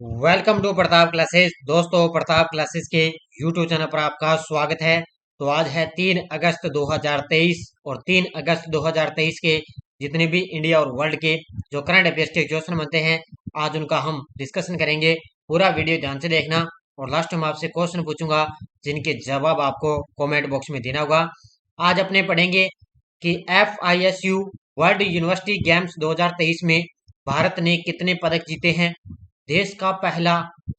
Welcome to Pratap classes. दोस्तों, Pratap classes के YouTube channel पर आपका स्वागत है। तो आज है 3 अगस्त 2023 और 3 अगस्त 2023 के जितने भी इंडिया और वर्ल्ड के जो करंट अफेयर्स के क्वेश्चन बनते हैं, आज उनका हम डिस्कशन करेंगे। पूरा वीडियो ध्यान से देखना और लास्ट में आपसे क्वेश्चन पूछूंगा जिनके जवाब आपको कमेंट बॉक्स में देना होगा। आज अपने पढ़ेंगे कि FISU वर्ल्ड यूनिवर्सिटी गेम्स 2023 में भारत ने कितने पदक जीते हैं। देश का पहला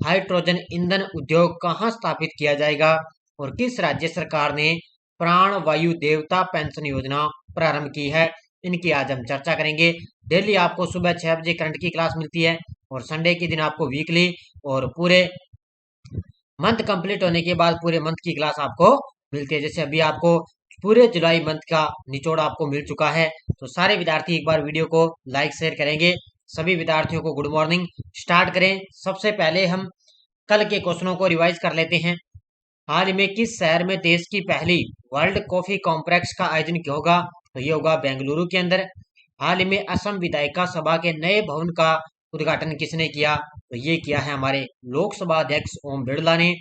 हाइड्रोजन ईंधन उद्योग कहाँ स्थापित किया जाएगा और किस राज्य सरकार ने प्राण वायु देवता पेंशन योजना प्रारंभ की है, इनकी आज हम चर्चा करेंगे। डेली आपको सुबह 6 बजे करंट की क्लास मिलती है और संडे के दिन आपको वीकली और पूरे मंथ कंप्लीट होने के बाद पूरे मंथ की क्लास आपको मिलती है। जैसे अभी आपको पूरे जुलाई मंथ का निचोड़ आपको मिल चुका है। तो सारे विद्यार्थी एक बार वीडियो को लाइक शेयर करेंगे। सभी विद्यार्थियों को गुड मॉर्निंग। स्टार्ट करें। सबसे पहले हम कल के क्वेश्चनों को रिवाइज कर लेते हैं। हाल ही में किस शहर में देश की पहली वर्ल्ड कॉफी कॉम्प्लेक्स का आयोजन किया होगा? तो ये होगा बेंगलुरु के अंदर। हाल ही में असम विधायिका सभा के नए भवन का उद्घाटन किसने किया? तो ये किया है हमारे लोकसभा अध्यक्ष ओम बिरला ने।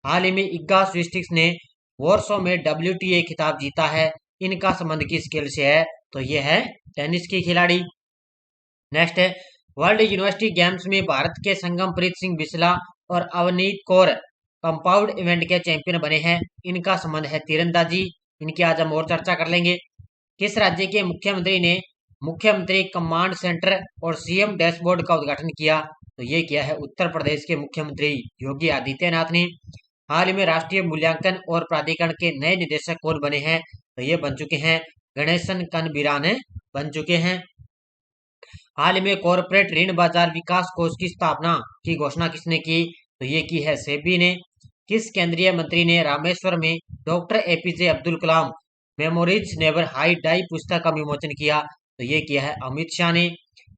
हाल ही में इग्गा स्विस्टिक्स ने वॉर्सो में WTA खिताब जीता है। इनका संबंध किस खेल से है? तो ये है टेनिस की खिलाड़ी। नेक्स्ट है वर्ल्ड यूनिवर्सिटी गेम्स में भारत के संगमप्रीत सिंह बिस्ला और अवनीत कौर कंपाउंड इवेंट के चैंपियन बने हैं। इनका संबंध है तीरंदाजी। इनकी आज हम और चर्चा कर लेंगे। किस राज्य के मुख्यमंत्री ने मुख्यमंत्री कमांड सेंटर और CM डैशबोर्ड का उद्घाटन किया? तो ये किया है उत्तर प्रदेश के मुख्यमंत्री योगी आदित्यनाथ ने। हाल ही में राष्ट्रीय मूल्यांकन और प्राधिकरण के नए निदेशक कौन बने हैं? तो ये बन चुके हैं गणेशन कनबिरान बन चुके हैं। हाल ही में कॉरपोरेट ऋण बाजार विकास कोष की स्थापना की घोषणा किसने की? तो ये की है सेबी ने। किस केंद्रीय मंत्री ने रामेश्वर में doctor APJ Abdul Kalam memories never high die पुस्तक का विमोचन किया? तो ये किया है अमित शाह ने।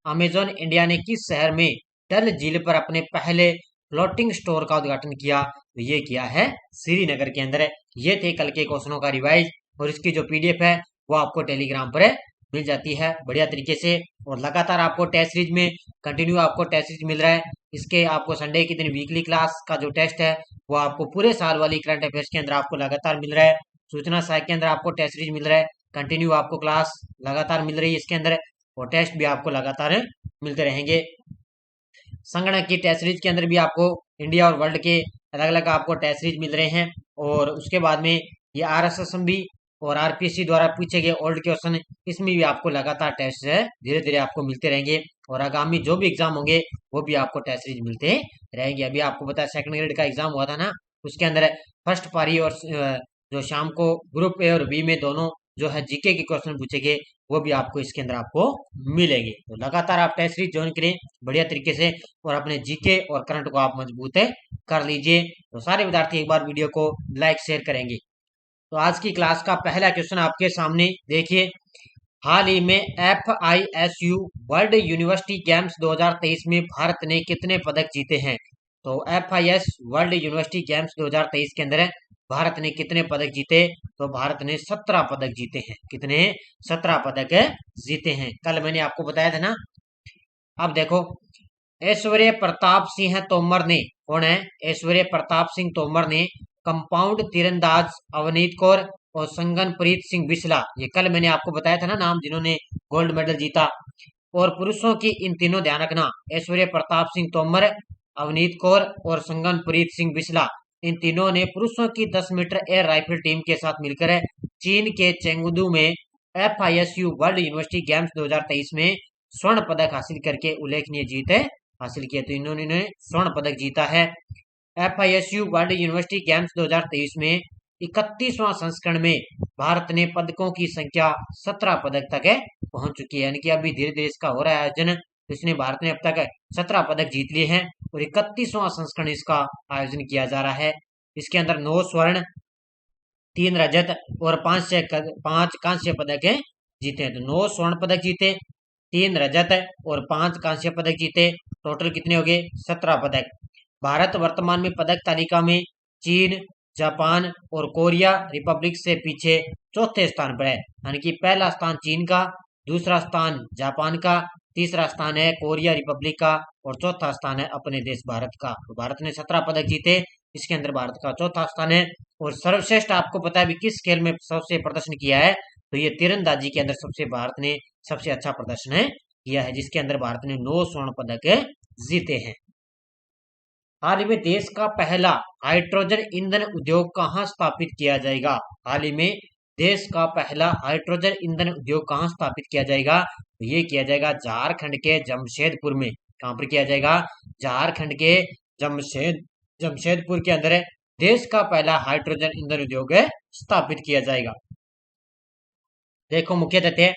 अमेजॉन इंडिया ने किस शहर में डल झील पर अपने पहले फ्लोटिंग स्टोर का उद्घाटन किया? तो ये किया है श्रीनगर के अंदर। ये थे कल के क्वेश्चनों का रिवाइज और इसकी जो PDF है वो आपको टेलीग्राम पर मिल जाती है बढ़िया तरीके से। और लगातार आपको टेस्ट सीरीज में कंटिन्यू आपको टेस्ट सीरीज मिल रहा है। इसके आपको संडे के दिन वीकली क्लास का जो टेस्ट है वो आपको पूरे साल वाली करंट अफेयर्स के अंदर आपको लगातार मिल रहा है। सूचना सहायक के अंदर आपको टेस्ट सीरीज मिल रहा है। कंटिन्यू आपको क्लास लगातार मिल रही है इसके अंदर और टेस्ट भी आपको लगातार मिलते रहेंगे। संगणक की टेस्ट सीरीज के अंदर भी आपको इंडिया और वर्ल्ड के अलग अलग आपको टेस्ट सीरीज मिल रहे हैं। और उसके बाद में ये RSSM भी और RPSC द्वारा पूछे गए ओल्ड क्वेश्चन, इसमें भी आपको लगातार टेस्ट है धीरे धीरे आपको मिलते रहेंगे। और आगामी जो भी एग्जाम होंगे वो भी आपको टेस्ट सीरीज मिलते रहेंगे। अभी आपको पता है सेकंड ग्रेड का एग्जाम हुआ था ना, उसके अंदर फर्स्ट पारी और जो शाम को ग्रुप A और B में दोनों जो है GK के क्वेश्चन पूछे गए वो भी आपको इसके अंदर आपको मिलेंगे। तो लगातार आप टेस्ट सीरीज ज्वाइन करें बढ़िया तरीके से और अपने GK और करंट को आप मजबूत कर लीजिए। तो सारे विद्यार्थी एक बार वीडियो को लाइक शेयर करेंगे। तो आज की क्लास का पहला क्वेश्चन आपके सामने देखिए। हाल ही में FISU वर्ल्ड यूनिवर्सिटी गेम्स 2023 में भारत ने कितने पदक जीते हैं? तो FIS वर्ल्ड यूनिवर्सिटी गेम्स 2023 के अंदर भारत ने कितने पदक जीते? तो भारत ने 17 पदक जीते हैं। कितने? 17 पदक जीते हैं। कल मैंने आपको बताया था ना। अब देखो, ऐश्वर्य प्रताप सिंह तोमर ने, कौन है? ऐश्वर्य प्रताप सिंह तोमर ने कंपाउंड तीरंदाज अवनीत कौर और संगनप्रीत सिंह बिस्ला, ये कल मैंने आपको बताया था ना नाम, जिन्होंने गोल्ड मेडल जीता। और पुरुषों की इन तीनों, ध्यान रखना, ऐश्वर्य प्रताप सिंह तोमर, अवनीत कौर और संगनप्रीत सिंह बिस्ला, इन तीनों ने पुरुषों की 10 मीटर एयर राइफल टीम के साथ मिलकर चीन के चेंगडू में FISU वर्ल्ड यूनिवर्सिटी गेम्स 2023 में स्वर्ण पदक हासिल करके उल्लेखनीय जीत हासिल किया। तो इन्होंने स्वर्ण पदक जीता है। FISU वर्ल्ड यूनिवर्सिटी गेम्स 2023 में 31वां संस्करण में भारत ने पदकों की संख्या 17 पदक तक पहुंच चुकी है। यानी कि अभी धीरे धीरे इसका हो रहा है आयोजन। इसने भारत ने अब तक 17 पदक जीत लिए हैं और 31वां संस्करण इसका आयोजन किया जा रहा है। इसके अंदर 9 स्वर्ण, 3 रजत और 5 कांस्य पदक जीते हैं। तो 9 स्वर्ण पदक जीते, 3 रजत और 5 कांस्य पदक जीते। टोटल कितने हो गए? 17 पदक। भारत वर्तमान में पदक तालिका में चीन, जापान और कोरिया रिपब्लिक से पीछे चौथे स्थान पर है। यानी कि पहला स्थान चीन का, दूसरा स्थान जापान का तीसरा स्थान है कोरिया रिपब्लिक का और चौथा स्थान है अपने देश भारत का। तो भारत ने 17 पदक जीते, इसके अंदर भारत का चौथा स्थान है। और सर्वश्रेष्ठ आपको पता है भी किस खेल में सबसे प्रदर्शन किया है, तो ये तीरंदाजी के अंदर सबसे भारत ने सबसे अच्छा प्रदर्शन किया है, जिसके अंदर भारत ने 9 स्वर्ण पदक जीते हैं। हाल ही में देश का पहला हाइड्रोजन ईंधन उद्योग कहाँ स्थापित किया जाएगा? हाल ही में देश का पहला हाइड्रोजन ईंधन उद्योग कहाँ स्थापित किया जाएगा? तो ये किया जाएगा झारखंड के जमशेदपुर में। कहाँ पर किया जाएगा? झारखंड के जमशेदपुर के अंदर देश का पहला हाइड्रोजन ईंधन उद्योग स्थापित किया जाएगा। देखो मुख्य तथ्य,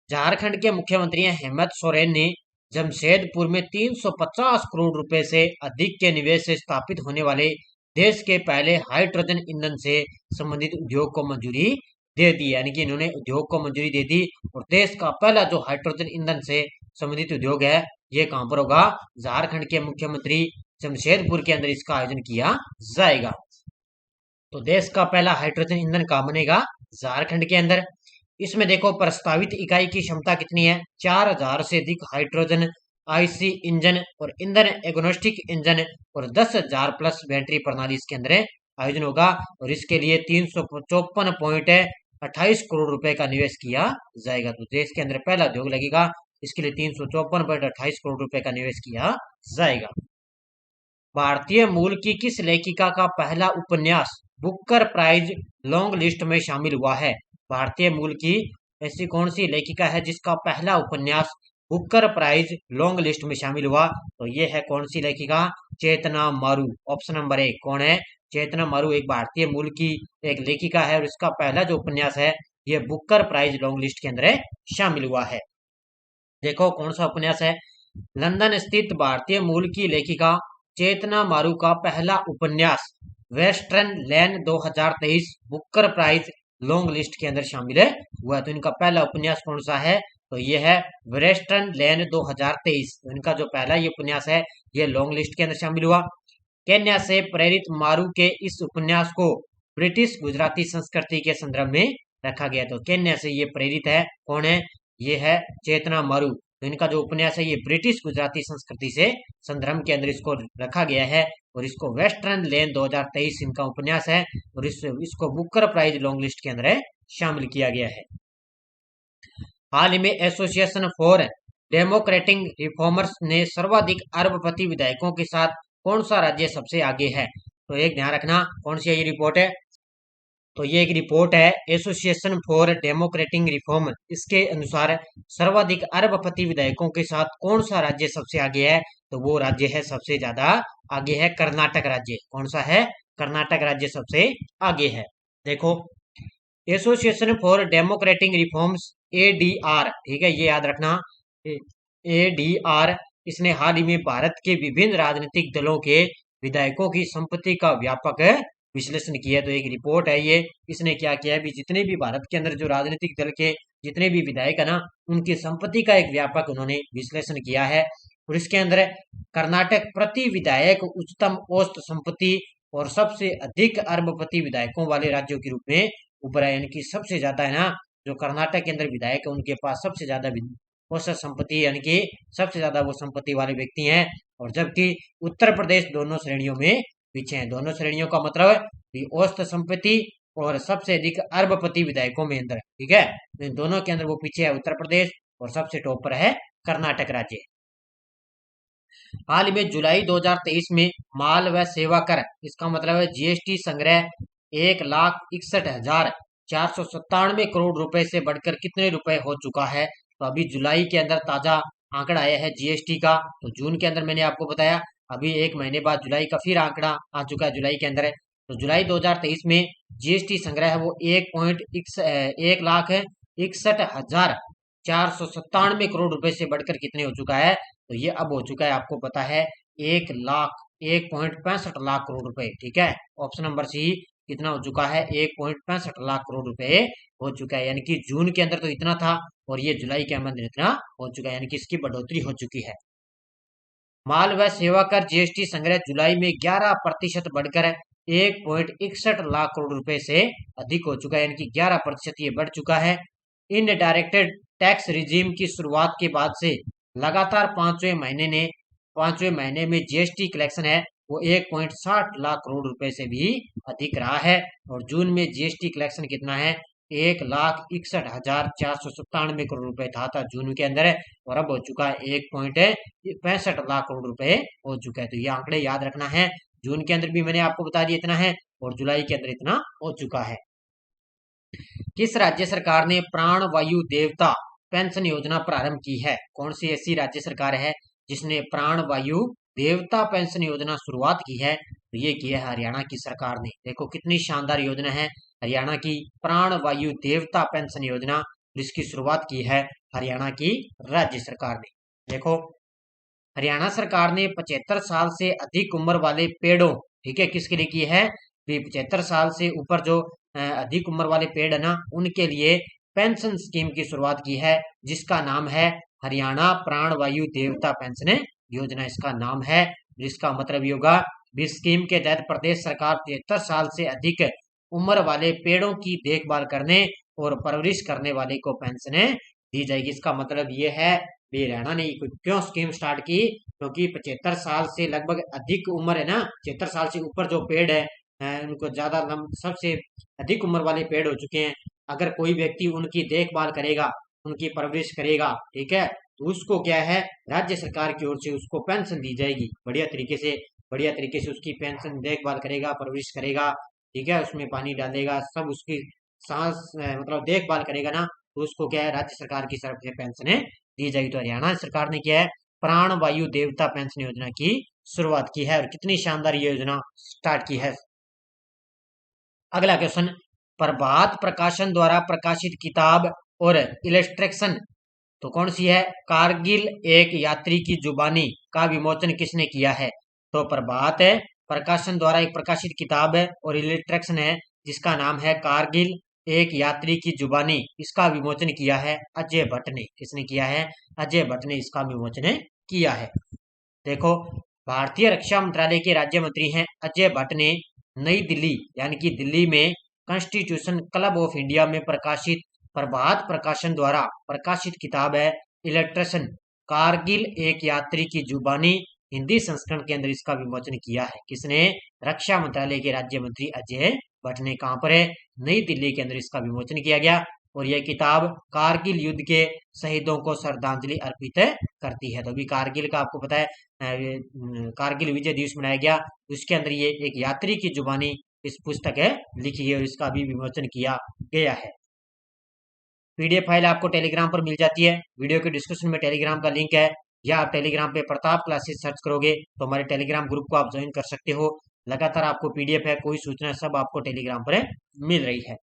झारखंड के मुख्यमंत्री हेमंत सोरेन ने जमशेदपुर में 350 करोड़ रुपए से अधिक के निवेश से स्थापित होने वाले देश के पहले हाइड्रोजन ईंधन से संबंधित उद्योग को मंजूरी दे दी। यानी कि इन्होंने उद्योग को मंजूरी दे दी और देश का पहला जो हाइड्रोजन ईंधन से संबंधित उद्योग है ये कहां पर होगा? झारखंड के मुख्यमंत्री जमशेदपुर के अंदर इसका आयोजन किया जाएगा। तो देश का पहला हाइड्रोजन ईंधन कहां बनेगा? झारखंड के अंदर। इसमें देखो प्रस्तावित इकाई की क्षमता कितनी है? 4000 से अधिक हाइड्रोजन आईसी इंजन और ईंधन एग्नोस्टिक इंजन और 10,000 प्लस बैटरी प्रणाली इसके अंदर आयोजन होगा। और इसके लिए 354.28 करोड़ रुपए का निवेश किया जाएगा। तो देश के अंदर पहला उद्योग लगेगा, इसके लिए 354.28 करोड़ रुपए का निवेश किया जाएगा। भारतीय मूल की किस लेखिका का पहला उपन्यास बुकर प्राइज लॉन्ग लिस्ट में शामिल हुआ है? भारतीय मूल की ऐसी कौन सी लेखिका है जिसका पहला उपन्यास बुकर प्राइज लॉन्ग लिस्ट में शामिल हुआ? तो ये है कौन सी लेखिका? चेतना मारू। ऑप्शन नंबर 1 कौन है? चेतना मारू एक भारतीय मूल की एक लेखिका है और इसका पहला जो उपन्यास है ये बुकर प्राइज लॉन्ग लिस्ट के अंदर शामिल हुआ है। देखो कौन सा उपन्यास है? लंदन स्थित भारतीय मूल की लेखिका चेतना मारू का पहला उपन्यास western land 2023 Booker prize long list के अंदर शामिल हुआ। तो इनका पहला उपन्यास कौन सा है? तो ये है वेस्टर्न लैंड 2023। तो इनका जो पहला ये उपन्यास है ये लॉन्ग लिस्ट के अंदर शामिल हुआ। केन्या से प्रेरित मारू के इस उपन्यास को ब्रिटिश गुजराती संस्कृति के संदर्भ में रखा गया। तो केन्या से ये प्रेरित है। कौन है? ये है चेतना मारू। तो इनका जो उपन्यास है ये ब्रिटिश गुजराती संस्कृति से संदर्भ के अंदर इसको रखा गया है और इसको वेस्टर्न लैंड 2023 इनका उपन्यास है और इसको बुकर प्राइज लॉन्ग लिस्ट के अंदर शामिल किया गया है। हाल ही में एसोसिएशन फॉर डेमोक्रेटिक रिफॉर्मर्स ने सर्वाधिक अरबपति विधायकों के साथ कौन सा राज्य सबसे आगे है? तो एक ध्यान रखना कौन सी ये रिपोर्ट है? तो ये एक रिपोर्ट है एसोसिएशन फॉर डेमोक्रेटिक रिफॉर्म। इसके अनुसार सर्वाधिक अरबपति विधायकों के साथ कौन सा राज्य सबसे आगे है? तो वो राज्य है सबसे ज्यादा आगे है कर्नाटक राज्य। कौन सा है? कर्नाटक राज्य सबसे आगे है। देखो association for democratic reforms ADR, ठीक है ये याद रखना एडीआर, इसने हाल ही में भारत के विभिन्न राजनीतिक दलों के विधायकों की संपत्ति का व्यापक विश्लेषण किया। तो एक रिपोर्ट है ये, इसने क्या किया है भी जितने भी भारत के अंदर जो राजनीतिक दल के जितने भी विधायक है ना उनकी संपत्ति का एक व्यापक उन्होंने विश्लेषण किया है। और इसके अंदर कर्नाटक प्रति विधायक उच्चतम औसत संपत्ति और सबसे अधिक अरबपति विधायकों वाले राज्यों के रूप में उभरा है। यानी कि सबसे ज्यादा है ना जो कर्नाटक के अंदर विधायक है उनके पास सबसे ज्यादा औसत संपत्ति यानी कि सबसे ज्यादा वो संपत्ति वाले व्यक्ति हैं। और जबकि उत्तर प्रदेश दोनों श्रेणियों में पीछे हैं। दोनों श्रेणियों का मतलब औसत संपत्ति और सबसे अधिक अरबपति विधायकों में अंदर, ठीक है इन दोनों के अंदर वो पीछे है उत्तर प्रदेश और सबसे टॉप पर है कर्नाटक राज्य। हाल में जुलाई 2023 में माल व सेवा कर, इसका मतलब है जीएसटी संग्रह 1,61,497 करोड़ रुपए से बढ़कर कितने रुपए हो चुका है? तो अभी जुलाई के अंदर ताजा आंकड़ा आया है जीएसटी का। तो जून के अंदर मैंने आपको बताया अभी एक महीने बाद जुलाई का फिर आंकड़ा आ चुका है जुलाई के अंदर। तो जुलाई 2023 में जीएसटी संग्रह है वो 1,61,497 करोड़ रुपए से बढ़कर कितने हो चुका है? तो ये अब हो चुका है आपको पता है 1,65 लाख करोड़ रुपए, ठीक है ऑप्शन नंबर सी कितना हो चुका है 1,65 लाख करोड़ रुपए हो चुका है। यानी कि जून के अंदर तो इतना था और ये जुलाई के अंदर इतना हो चुका है, यानी कि इसकी बढ़ोतरी हो चुकी है। माल व सेवा कर जीएसटी संग्रह जुलाई में 11% बढ़कर 1,61 लाख करोड़ रुपए से अधिक हो चुका है, यानी कि 11% ये बढ़ चुका है। इन डायरेक्टेड टैक्स रिजीम की शुरुआत के बाद से लगातार पांचवें महीने में जीएसटी कलेक्शन है वो 1.60 लाख करोड़ रुपए से भी अधिक रहा है। और जून में जीएसटी कलेक्शन कितना है, 1,61,497 करोड़ रुपए था जून के अंदर, और अब हो चुका है 1.65 लाख करोड़ रुपए हो चुका है। तो ये आंकड़े याद रखना है। जून के अंदर भी मैंने आपको बता दिया इतना है, और जुलाई के अंदर इतना हो चुका है। किस राज्य सरकार ने प्राण वायु देवता पेंशन योजना प्रारंभ की है? कौन सी ऐसी राज्य सरकार है जिसने प्राण वायु देवता पेंशन योजना शुरुआत की है? तो ये की है हरियाणा की सरकार ने। देखो कितनी शानदार योजना है हरियाणा की, प्राण वायु देवता पेंशन योजना, जिसकी शुरुआत की है हरियाणा की राज्य सरकार ने। देखो हरियाणा सरकार ने 75 साल से अधिक उम्र वाले पेड़ों, ठीक है, किसके लिए की है? 75 साल से ऊपर जो अधिक उम्र वाले पेड़ है ना, उनके लिए पेंशन स्कीम की शुरुआत की है, जिसका नाम है हरियाणा प्राण वायु देवता पेंशन योजना, इसका नाम है। जिसका मतलब होगा इस स्कीम के तहत प्रदेश सरकार 73 साल से अधिक उम्र वाले पेड़ों की देखभाल करने और परवरिश करने वाले को पेंशन दी जाएगी। इसका मतलब ये है हरियाणा ने क्यों स्कीम स्टार्ट की, क्योंकि 75 साल से लगभग अधिक उम्र है ना, 75 साल से ऊपर जो पेड़ है उनको ज्यादा सबसे अधिक उम्र वाले पेड़ हो चुके हैं। अगर कोई व्यक्ति उनकी देखभाल करेगा, उनकी परवरिश करेगा, ठीक है, तो उसको क्या है, राज्य सरकार की ओर से उसको पेंशन दी जाएगी। बढ़िया तरीके से उसकी पेंशन देखभाल करेगा, परवरिश करेगा, ठीक है, उसमें पानी डालेगा, सब उसकी सांस मतलब देखभाल करेगा ना, तो उसको क्या है, राज्य सरकार की तरफ से पेंशन दी जाएगी। तो हरियाणा सरकार ने क्या है, प्राण वायु देवता पेंशन योजना की शुरुआत की है, और कितनी शानदार ये योजना स्टार्ट की है। अगला क्वेश्चन, प्रभात प्रकाशन द्वारा प्रकाशित किताब और इलस्ट्रेशन तो कौन सी है? कारगिल एक यात्री की जुबानी का विमोचन किसने किया है? तो प्रभात है प्रकाशन द्वारा एक प्रकाशित किताब है और इलस्ट्रेशन है, जिसका नाम है कारगिल एक यात्री की जुबानी, इसका विमोचन किया है अजय भट्ट ने। किसने किया है? अजय भट्ट ने इसका विमोचन किया है। देखो भारतीय रक्षा मंत्रालय के राज्य मंत्री हैं अजय भट्ट ने नई दिल्ली यानी कि दिल्ली में कॉन्स्टिट्यूशन क्लब ऑफ इंडिया में प्रकाशित प्रभात प्रकाशन द्वारा प्रकाशित किताब है इलस्ट्रेशन कारगिल एक यात्री की जुबानी, हिंदी संस्करण के अंदर इसका विमोचन किया है। किसने? रक्षा मंत्रालय के राज्य मंत्री अजय भट्ट ने। कहां पर है? नई दिल्ली के अंदर इसका विमोचन किया गया। और यह किताब कारगिल युद्ध के शहीदों को श्रद्धांजलि अर्पित करती है। तो अभी कारगिल का आपको पता है कारगिल विजय दिवस मनाया गया, उसके अंदर ये एक यात्री की जुबानी इस पुस्तक है लिखी है, और इसका भी विमोचन किया गया है। पीडीएफ फाइल आपको टेलीग्राम पर मिल जाती है, वीडियो के डिस्क्रिप्शन में टेलीग्राम का लिंक है, या आप टेलीग्राम पे प्रताप क्लासेस सर्च करोगे तो हमारे टेलीग्राम ग्रुप को आप ज्वाइन कर सकते हो। लगातार आपको पीडीएफ है, कोई सूचना सब आपको टेलीग्राम पर मिल रही है।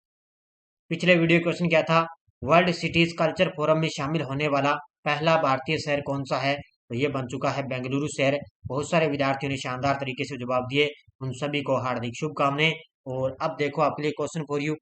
पिछले वीडियो क्वेश्चन क्या था? वर्ल्ड सिटीज कल्चर फोरम में शामिल होने वाला पहला भारतीय शहर कौन सा है? तो ये बन चुका है बेंगलुरु शहर। बहुत सारे विद्यार्थियों ने शानदार तरीके से जवाब दिए, उन सभी को हार्दिक शुभकामनाएं। और अब देखो आपके लिए क्वेश्चन फॉर यू,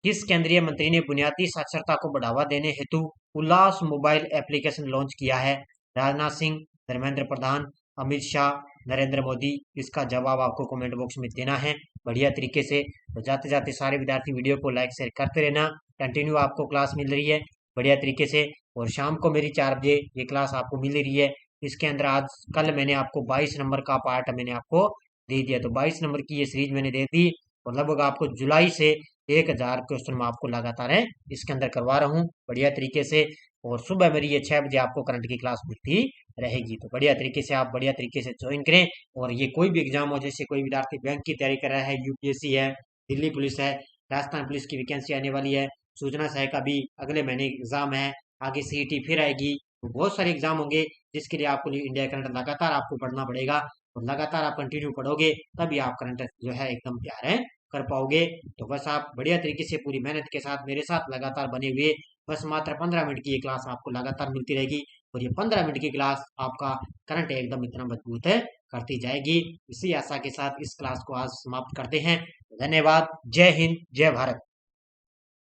किस केंद्रीय मंत्री ने बुनियादी साक्षरता को बढ़ावा देने हेतु उल्लास मोबाइल एप्लीकेशन लॉन्च किया है? राजनाथ सिंह, धर्मेंद्र प्रधान, अमित शाह, नरेंद्र मोदी? इसका जवाब आपको कमेंट बॉक्स में देना है बढ़िया तरीके से। तो जाते जाते सारे विद्यार्थी वीडियो को लाइक शेयर करते रहना। कंटिन्यू आपको क्लास मिल रही है बढ़िया तरीके से, और शाम को मेरी 4 बजे ये क्लास आपको मिल रही है। इसके अंदर आज कल मैंने आपको 22 नंबर का पार्ट मैंने आपको दे दिया, तो 22 नंबर की ये सीरीज मैंने दे दी, और लगभग आपको जुलाई से 1000 क्वेश्चन मैं आपको लगातार है इसके अंदर करवा रहा हूँ बढ़िया तरीके से। और सुबह मेरी ये 6 बजे आपको करंट की क्लास मिलती रहेगी। तो बढ़िया तरीके से आप बढ़िया तरीके से ज्वाइन करें। और ये कोई भी एग्जाम हो, जैसे कोई विद्यार्थी बैंक की तैयारी कर रहा है, यूपीएससी है, दिल्ली पुलिस है, राजस्थान पुलिस की वैकेंसी आने वाली है, सूचना सहायक का भी अगले महीने एग्जाम है, आगे सीईटी फिर आएगी, तो बहुत सारे एग्जाम होंगे, जिसके लिए आपको इंडिया करंट लगातार आपको पढ़ना पड़ेगा। और लगातार आप कंटिन्यू पढ़ोगे तभी आप करंट जो है एकदम तैयार है कर पाओगे। तो बस आप बढ़िया तरीके से पूरी मेहनत के साथ मेरे साथ लगातार बने हुए, बस मात्र 15 मिनट की ये क्लास आपको लगातार मिलती रहेगी, और ये 15 मिनट की क्लास आपका करंट एकदम इतना मजबूत है करती जाएगी। इसी आशा के साथ इस क्लास को आज समाप्त करते हैं। धन्यवाद। जय हिंद, जय भारत।